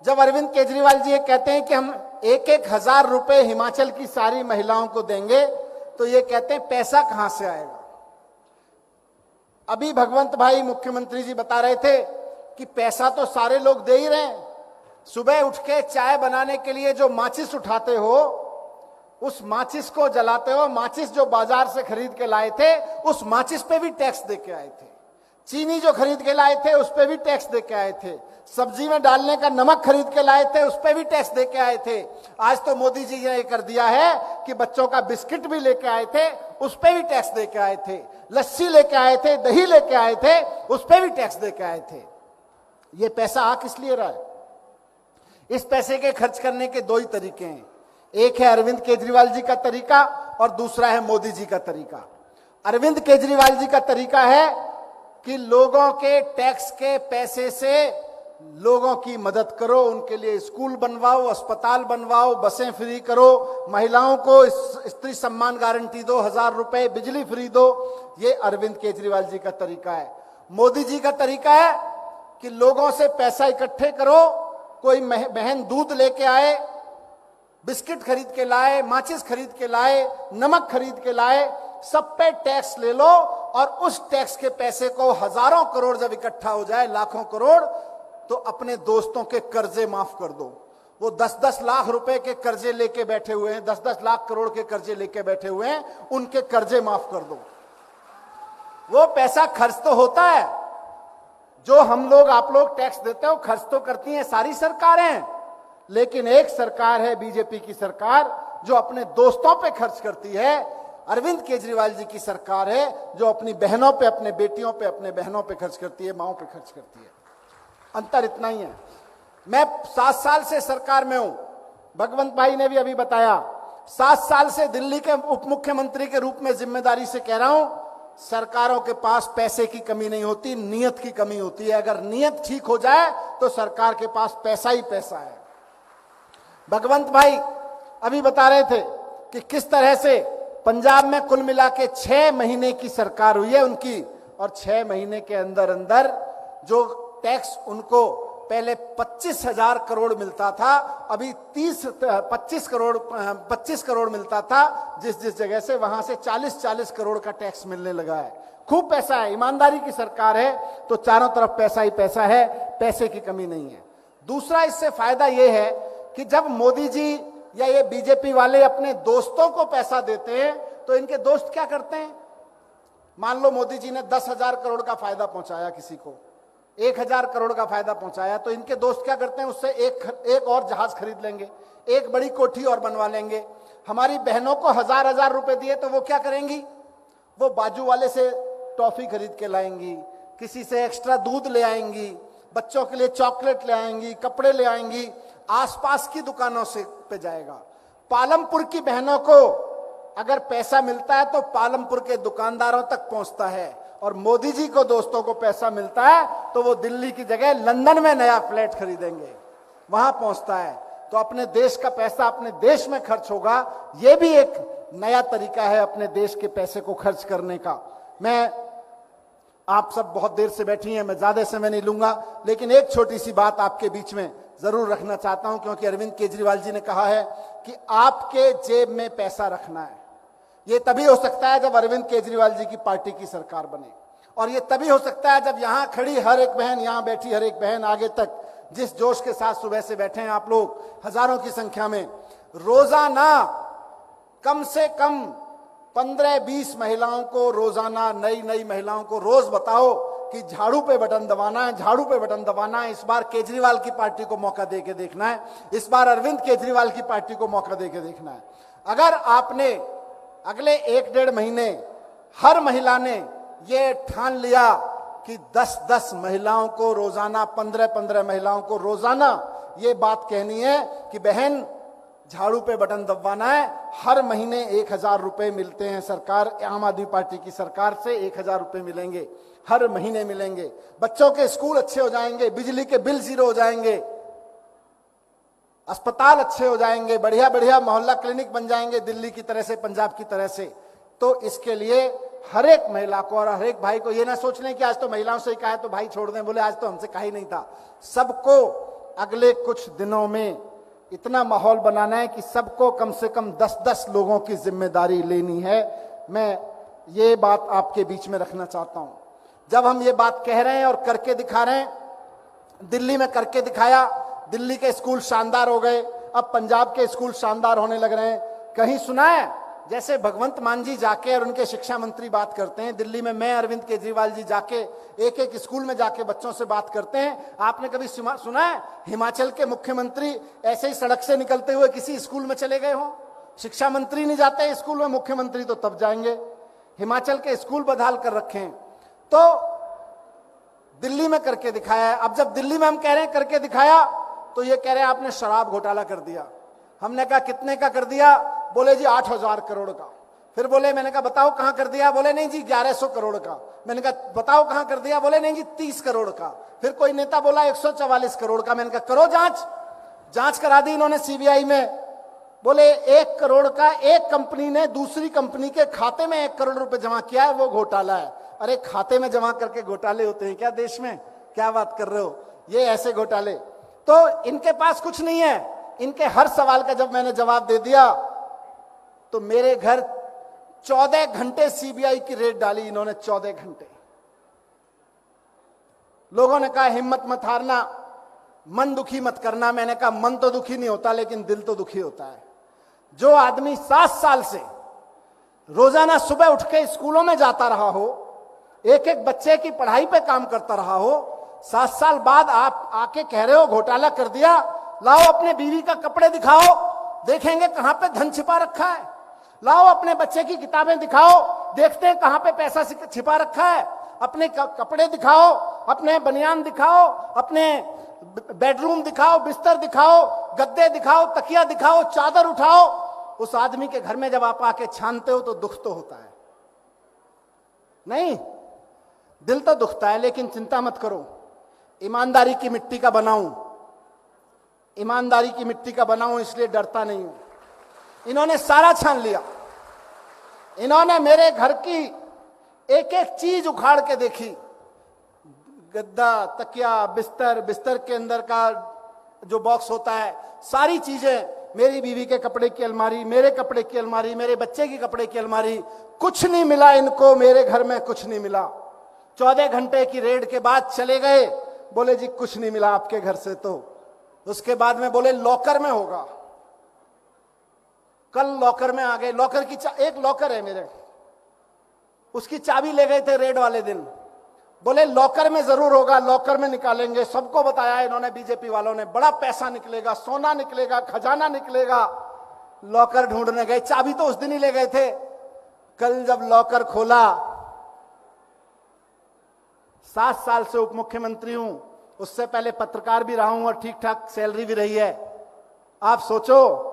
जब अरविंद केजरीवाल जी ये कहते हैं कि हम 1,000 रुपए हिमाचल की सारी महिलाओं को देंगे, तो ये कहते हैं पैसा कहां से आएगा। अभी भगवंत भाई मुख्यमंत्री जी बता रहे थे कि पैसा तो सारे लोग दे ही रहे हैं। सुबह उठ के चाय बनाने के लिए जो माचिस उठाते हो, उस माचिस को जलाते हो, माचिस जो बाजार से खरीद के लाए थे उस माचिस पे भी टैक्स दे के आए थे। चीनी जो खरीद के लाए थे उस पे भी टैक्स दे के आए थे। सब्जी में डालने का नमक खरीद के लाए थे उस पे भी टैक्स दे के आए थे। आज तो मोदी जी ने ये कर दिया है कि बच्चों का बिस्किट भी लेके आए थे उस पे भी टैक्स दे के आए थे, लस्सी लेके आए थे, दही लेके आए थे उस पे भी टैक्स दे के आए थे। ये पैसा आ किस लिए रहा है? इस पैसे के खर्च करने के दो ही तरीके हैं। एक है अरविंद केजरीवाल जी का तरीका और दूसरा है मोदी जी का तरीका। अरविंद केजरीवाल जी का तरीका है कि लोगों के टैक्स के पैसे से लोगों की मदद करो, उनके लिए स्कूल बनवाओ, अस्पताल बनवाओ, बसें फ्री करो, महिलाओं को स्त्री सम्मान गारंटी दो, 1,000 रुपए, बिजली फ्री दो। ये अरविंद केजरीवाल जी का तरीका है। मोदी जी का तरीका है कि लोगों से पैसा इकट्ठे करो, कोई बहन दूध लेके आए, बिस्किट खरीद के लाए, माचिस खरीद के लाए, नमक खरीद के लाए, सब पे टैक्स ले लो और उस टैक्स के पैसे को हजारों करोड़ जब इकट्ठा हो जाए, लाखों करोड़, तो अपने दोस्तों के कर्जे माफ कर दो। वो 10-10 लाख रुपए के कर्जे लेके बैठे हुए हैं, 10-10 लाख करोड़ के कर्जे लेके बैठे हुए हैं, उनके कर्जे माफ कर दो। वो पैसा खर्च तो होता है, जो हम लोग आप लोग टैक्स देते हो, खर्च तो करती हैं सारी सरकारें, लेकिन एक सरकार है बीजेपी की सरकार जो अपने दोस्तों पे खर्च करती है। अरविंद केजरीवाल जी की सरकार है जो अपनी बहनों पे, अपने बेटियों पे, अपने बहनों पे खर्च करती है, माओं पे खर्च करती है। अंतर इतना ही है। मैं 7 साल से सरकार में हूं, भगवंत भाई ने भी अभी बताया, 7 साल से दिल्ली के उप मुख्यमंत्री के रूप में जिम्मेदारी से कह रहा हूं, सरकारों के पास पैसे की कमी नहीं होती, नीयत की कमी होती है। अगर नीयत ठीक हो जाए तो सरकार के पास पैसा ही पैसा है। भगवंत भाई अभी बता रहे थे कि किस तरह से पंजाब में कुल मिला के 6 महीने की सरकार हुई है उनकी, और 6 महीने के अंदर अंदर जो टैक्स उनको पहले 25,000 करोड़ मिलता था, अभी 25 करोड़ मिलता था, जिस जगह से वहां से 40 करोड़ का टैक्स मिलने लगा है। खूब पैसा है, ईमानदारी की सरकार है, तो चारों तरफ पैसा ही पैसा है, पैसे की कमी नहीं है। दूसरा इससे फायदा यह है कि जब मोदी जी या ये बीजेपी वाले अपने दोस्तों को पैसा देते हैं तो इनके दोस्त क्या करते हैं? मान लो मोदी जी ने 10,000 करोड़ का फायदा पहुंचाया, किसी को 1,000 करोड़ का फायदा पहुंचाया, तो इनके दोस्त क्या करते हैं? उससे एक और जहाज खरीद लेंगे, एक बड़ी कोठी और बनवा लेंगे। हमारी बहनों को 1,000 रुपए दिए तो वो क्या करेंगी? वो बाजू वाले से टॉफी खरीद के लाएंगी, किसी से एक्स्ट्रा दूध ले आएंगी, बच्चों के लिए चॉकलेट ले आएंगी, कपड़े ले आएंगी, आसपास की दुकानों से पे जाएगा। पालमपुर की बहनों को अगर पैसा मिलता है तो पालमपुर के दुकानदारों तक पहुंचता है, और मोदी जी को दोस्तों को पैसा मिलता है तो वो दिल्ली की जगह लंदन में नया फ्लैट खरीदेंगे, वहां पहुंचता है। तो अपने देश का पैसा अपने देश में खर्च होगा। ये भी एक नया तरीका है अपने देश के पैसे को खर्च करने का। मैं आप सब बहुत देर से बैठी हैं, मैं ज्यादा समय नहीं लूंगा, लेकिन एक छोटी सी बात आपके बीच में जरूर रखना चाहता हूं, क्योंकि अरविंद केजरीवाल जी ने कहा है कि आपके जेब में पैसा रखना है। ये तभी हो सकता है जब अरविंद केजरीवाल जी की पार्टी की सरकार बने, और ये तभी हो सकता है जब यहां खड़ी हर एक बहन, यहां बैठी हर एक बहन, आगे तक जिस जोश के साथ सुबह से बैठे हैं आप लोग हजारों की संख्या में, रोजाना कम से कम 15-20 महिलाओं को, रोजाना नई महिलाओं को रोज बताओ कि झाड़ू पे बटन दबाना है, झाड़ू पे बटन दबाना है। इस बार केजरीवाल की पार्टी को मौका देके देखना है, इस बार अरविंद केजरीवाल की पार्टी को मौका देके देखना है। अगर आपने अगले 1-1.5 महीने हर महिला ने ये ठान लिया कि 10-10 महिलाओं को रोजाना, 15-15 महिलाओं को रोजाना ये बात कहनी है कि बहन झाड़ू पे बटन दबाना है, हर महीने 1,000 रुपए मिलते हैं सरकार, आम आदमी पार्टी की सरकार से 1,000 रुपए मिलेंगे, हर महीने मिलेंगे। बच्चों के स्कूल अच्छे हो जाएंगे, बिजली के बिल 0 हो जाएंगे, अस्पताल अच्छे हो जाएंगे, बढ़िया बढ़िया मोहल्ला क्लिनिक बन जाएंगे दिल्ली की तरह से, पंजाब की तरह से। तो इसके लिए हर एक महिला को और हर एक भाई को ये ना सोचने कि आज तो महिलाओं से ही कहा है तो भाई छोड़ दें, बोले आज तो हमसे कहा ही नहीं था। सबको अगले कुछ दिनों में इतना माहौल बनाना है कि सबको कम से कम 10-10 लोगों की जिम्मेदारी लेनी है। मैं ये बात आपके बीच में रखना चाहता हूं। जब हम ये बात कह रहे हैं और करके दिखा रहे हैं, दिल्ली में करके दिखाया, दिल्ली के स्कूल शानदार हो गए, अब पंजाब के स्कूल शानदार होने लग रहे हैं। कहीं सुना है जैसे भगवंत मान जी जाके और उनके शिक्षा मंत्री बात करते हैं, दिल्ली में मैं अरविंद केजरीवाल जी जाके एक एक स्कूल में जाके बच्चों से बात करते हैं। आपने कभी सुना है हिमाचल के मुख्यमंत्री ऐसे ही सड़क से निकलते हुए किसी स्कूल में चले गए हो? शिक्षा मंत्री नहीं जाते स्कूल में, मुख्यमंत्री तो तब जाएंगे। हिमाचल के स्कूल बदहाल कर रखे हैं। तो दिल्ली में करके दिखाया है। अब जब दिल्ली में हम कह रहे हैं करके दिखाया, तो ये कह रहे हैं आपने शराब घोटाला कर दिया। हमने कहा कितने का कर दिया? बोले जी 8,000 करोड़ का। फिर बोले, मैंने कहा बताओ कहां कर दिया? बोले नहीं जी 1100 करोड़ का। मैंने कहा बताओ कहां कर दिया? बोले नहीं जी 30 करोड़ का। फिर कोई नेता बोला 144 करोड़ का। मैंने कहा करो जांच करा दी इन्होंने सीबीआई में। बोले 1 करोड़ का एक कंपनी ने दूसरी कंपनी के खाते में 1 करोड़ रुपए जमा किया है, वो घोटाला है। अरे खाते में जमा करके घोटाले होते हैं क्या देश में? क्या बात कर रहे हो? ये ऐसे घोटाले। तो इनके पास कुछ नहीं है। इनके हर सवाल का जब मैंने जवाब दे दिया, तो मेरे घर 14 घंटे सीबीआई की रेड डाली इन्होंने। 14 घंटे। लोगों ने कहा हिम्मत मत हारना, मन दुखी मत करना। मैंने कहा मन तो दुखी नहीं होता, लेकिन दिल तो दुखी होता है। जो आदमी 7 साल से रोजाना सुबह उठ के स्कूलों में जाता रहा हो, एक एक बच्चे की पढ़ाई पे काम करता रहा हो, 7 साल बाद आप आके कह रहे हो घोटाला कर दिया। लाओ अपने बीवी का कपड़े दिखाओ, देखेंगे कहां पे धन छिपा रखा है। लाओ अपने बच्चे की किताबें दिखाओ, देखते हैं कहां पे पैसा छिपा रखा है। अपने कपड़े दिखाओ, अपने बनियान दिखाओ, अपने बेडरूम दिखाओ, बिस्तर दिखाओ, गद्दे दिखाओ, तकिया दिखाओ, चादर उठाओ। उस आदमी के घर में जब आप आके छानते हो तो दुख तो होता है, नहीं? दिल तो दुखता है। लेकिन चिंता मत करो, ईमानदारी की मिट्टी का बनाऊं, ईमानदारी की मिट्टी का बनाऊं, इसलिए डरता नहीं हूं। इन्होंने सारा छान लिया। इन्होंने मेरे घर की एक एक चीज उखाड़ के देखी। गद्दा, तकिया, बिस्तर के अंदर का जो बॉक्स होता है, सारी चीजें, मेरी बीवी के कपड़े की अलमारी, मेरे कपड़े की अलमारी, मेरे बच्चे की कपड़े की अलमारी, कुछ नहीं मिला इनको। मेरे घर में कुछ नहीं मिला। 14 घंटे की रेड के बाद चले गए। बोले जी कुछ नहीं मिला आपके घर से। तो उसके बाद में बोले लॉकर में होगा। कल लॉकर में आ गए। लॉकर की एक लॉकर है मेरे, उसकी चाबी ले गए थे रेड वाले दिन। बोले लॉकर में जरूर होगा, लॉकर में निकालेंगे। सबको बताया इन्होंने, बीजेपी वालों ने, बड़ा पैसा निकलेगा, सोना निकलेगा, खजाना निकलेगा। लॉकर ढूंढने गए, चाबी तो उस दिन ही ले गए थे। कल जब लॉकर खोला, 7 साल से उप मुख्यमंत्री हूं, उससे पहले पत्रकार भी रहा हूं और ठीक ठाक सैलरी भी रही है। आप सोचो,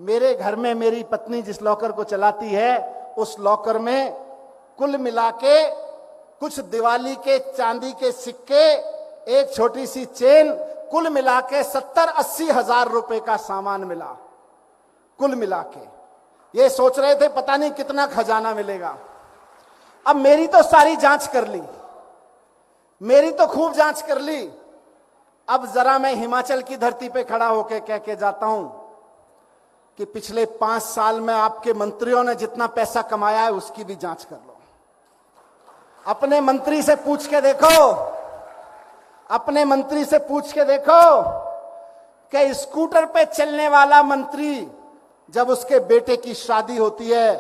मेरे घर में मेरी पत्नी जिस लॉकर को चलाती है, उस लॉकर में कुल मिला के कुछ दिवाली के चांदी के सिक्के, एक छोटी सी चेन, कुल मिला के 70-80 हजार रुपए का सामान मिला। कुल मिला के ये सोच रहे थे पता नहीं कितना खजाना मिलेगा। अब मेरी तो सारी जांच कर ली, मेरी तो खूब जांच कर ली। अब जरा मैं हिमाचल की धरती पे खड़ा होकर कह के जाता हूं कि पिछले 5 साल में आपके मंत्रियों ने जितना पैसा कमाया है, उसकी भी जांच कर लो। अपने मंत्री से पूछ के देखो, अपने मंत्री से पूछ के देखो कि स्कूटर पे चलने वाला मंत्री जब उसके बेटे की शादी होती है,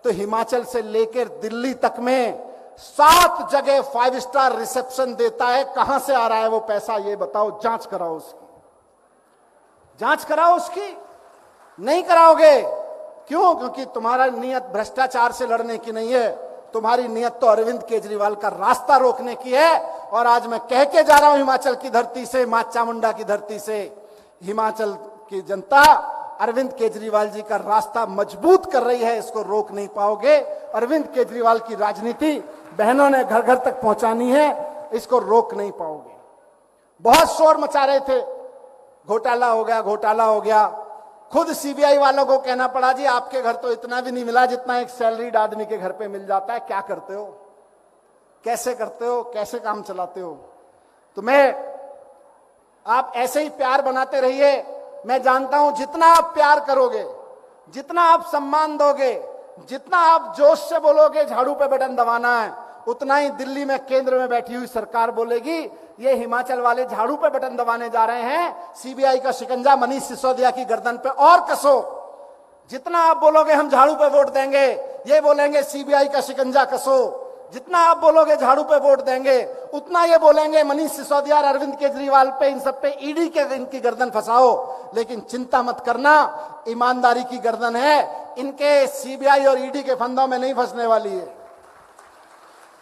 तो हिमाचल से लेकर दिल्ली तक में 7 जगह 5 स्टार रिसेप्शन देता है। कहां से आ रहा है वो पैसा, ये बताओ। जांच कराओ उसकी, जांच कराओ उसकी। नहीं कराओगे, क्यों? क्योंकि तुम्हारा नियत भ्रष्टाचार से लड़ने की नहीं है, तुम्हारी नियत तो अरविंद केजरीवाल का रास्ता रोकने की है। और आज मैं कह के जा रहा हूं हिमाचल की धरती से, मां चामुंडा की धरती से, हिमाचल की जनता अरविंद केजरीवाल जी का रास्ता मजबूत कर रही है, इसको रोक नहीं पाओगे। अरविंद केजरीवाल की राजनीति बहनों ने घर घर तक पहुंचानी है, इसको रोक नहीं पाओगे। बहुत शोर मचा रहे थे, घोटाला हो गया, घोटाला हो गया। खुद सीबीआई वालों को कहना पड़ा, जी आपके घर तो इतना भी नहीं मिला जितना एक सैलरीड आदमी के घर पे मिल जाता है। क्या करते हो, कैसे करते हो, कैसे काम चलाते हो? तो मैं आप ऐसे ही प्यार बनाते रहिए। मैं जानता हूं जितना आप प्यार करोगे, जितना आप सम्मान दोगे, जितना आप जोश से बोलोगे झाड़ू पे बटन दबाना है, उतना ही दिल्ली में केंद्र में बैठी हुई सरकार बोलेगी ये हिमाचल वाले झाड़ू पे बटन दबाने जा रहे हैं, सीबीआई का शिकंजा मनीष सिसोदिया की गर्दन पे और कसो। जितना आप बोलोगे हम झाड़ू पे वोट देंगे, ये बोलेंगे सीबीआई का शिकंजा कसो। जितना आप बोलोगे झाड़ू पे वोट देंगे, उतना ये बोलेंगे मनीष सिसोदिया और अरविंद केजरीवाल पे, इन सब पे ईडी के इनकी गर्दन फंसाओ। लेकिन चिंता मत करना, ईमानदारी की गर्दन है, इनके सीबीआई और ईडी के फंदों में नहीं फंसने वाली है।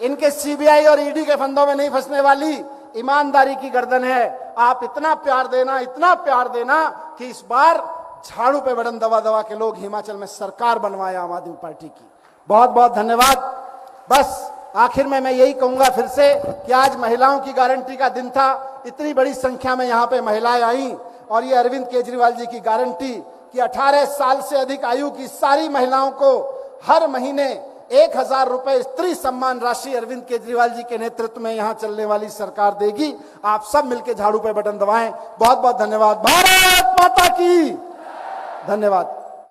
इनके सीबीआई और ईडी के फंदों में नहीं फंसने वाली, ईमानदारी की गर्दन है। आप इतना प्यार देना, इतना प्यार देना कि इस बार झाड़ू पे बटन दबा दबा के लोग हिमाचल में सरकार बनवाए आम आदमी पार्टी की। बहुत बहुत धन्यवाद। बस आखिर में मैं यही कहूंगा फिर से कि आज महिलाओं की गारंटी का दिन था। इतनी बड़ी संख्या में यहाँ पे महिलाएं आई और ये अरविंद केजरीवाल जी की गारंटी कि 18 साल से अधिक आयु की सारी महिलाओं को हर महीने 1000 रुपए स्त्री सम्मान राशि अरविंद केजरीवाल जी के नेतृत्व में यहाँ चलने वाली सरकार देगी। आप सब मिलकर झाड़ू पे बटन दबाएं। बहुत बहुत धन्यवाद। भारत माता की धन्यवाद।